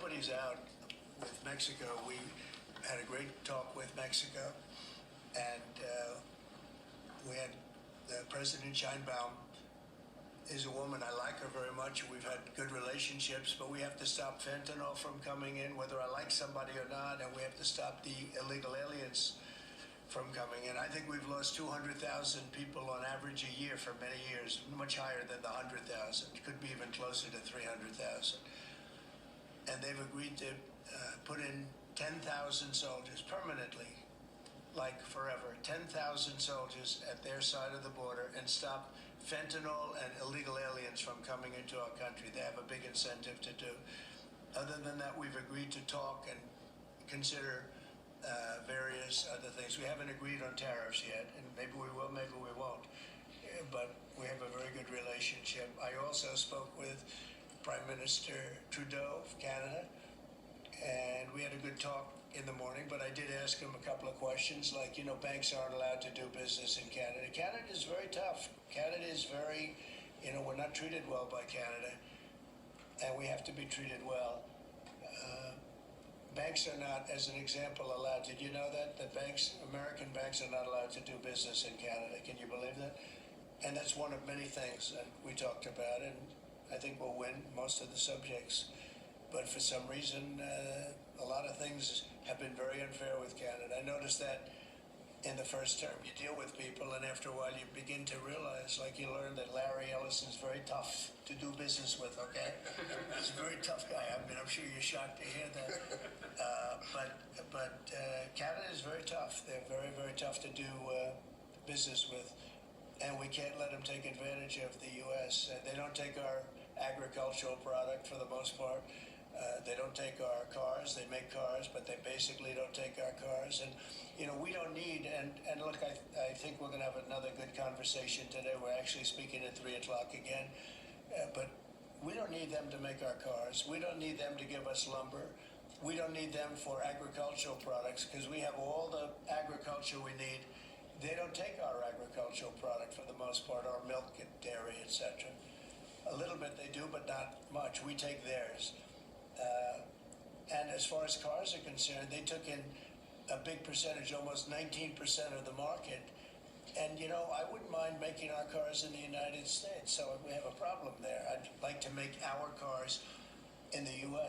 nobody's out with Mexico. We had a great talk with Mexico, and we had President Sheinbaum is a woman. I like her very much. We've had good relationships, but we have to stop fentanyl from coming in, whether I like somebody or not, and we have to stop the illegal aliens from coming in. I think we've lost 200,000 people on average a year for many years, much higher than the 100,000. Could be even closer to 300,000. And they've agreed to put in 10,000 soldiers permanently, like forever, 10,000 soldiers at their side of the border and stop fentanyl and illegal aliens from coming into our country. They have a big incentive to do. Other than that, we've agreed to talk and consider various other things. We haven't agreed on tariffs yet, and maybe we will, maybe we won't. But we have a very good relationship. I also spoke with Prime Minister Trudeau of Canada, and we had a good talk in the morning, but I did ask him a couple of questions, like, banks aren't allowed to do business in Canada. Canada is very tough. Canada is very, we're not treated well by Canada, and we have to be treated well. Banks are not, as an example, allowed. Did you know that? That American banks are not allowed to do business in Canada. Can you believe that? And that's one of many things that we talked about, and I think we'll win most of the subjects. But for some reason, a lot of things have been very unfair with Canada. I noticed that in the first term. You deal with people, and after a while you begin to realize, like you learn that Larry Ellison's very tough to do business with, okay? He's a very tough guy. I mean, I'm sure you're shocked to hear that. But Canada is very tough. They're very, very tough to do business with. And we can't let them take advantage of the U.S. They don't take our agricultural product for the most part. They don't take our cars. They make cars, but they basically don't take our cars. And, we don't need, and look, I think we're going to have another good conversation today. We're actually speaking at 3 o'clock again. But we don't need them to make our cars. We don't need them to give us lumber. We don't need them for agricultural products because we have all the agriculture we need. They don't take our agricultural product for the most part, our milk and dairy, etc. A little bit they do, but not much. We take theirs. And as far as cars are concerned, they took in a big percentage, almost 19% of the market. And, I wouldn't mind making our cars in the United States. So we have a problem there. I'd like to make our cars in the U.S.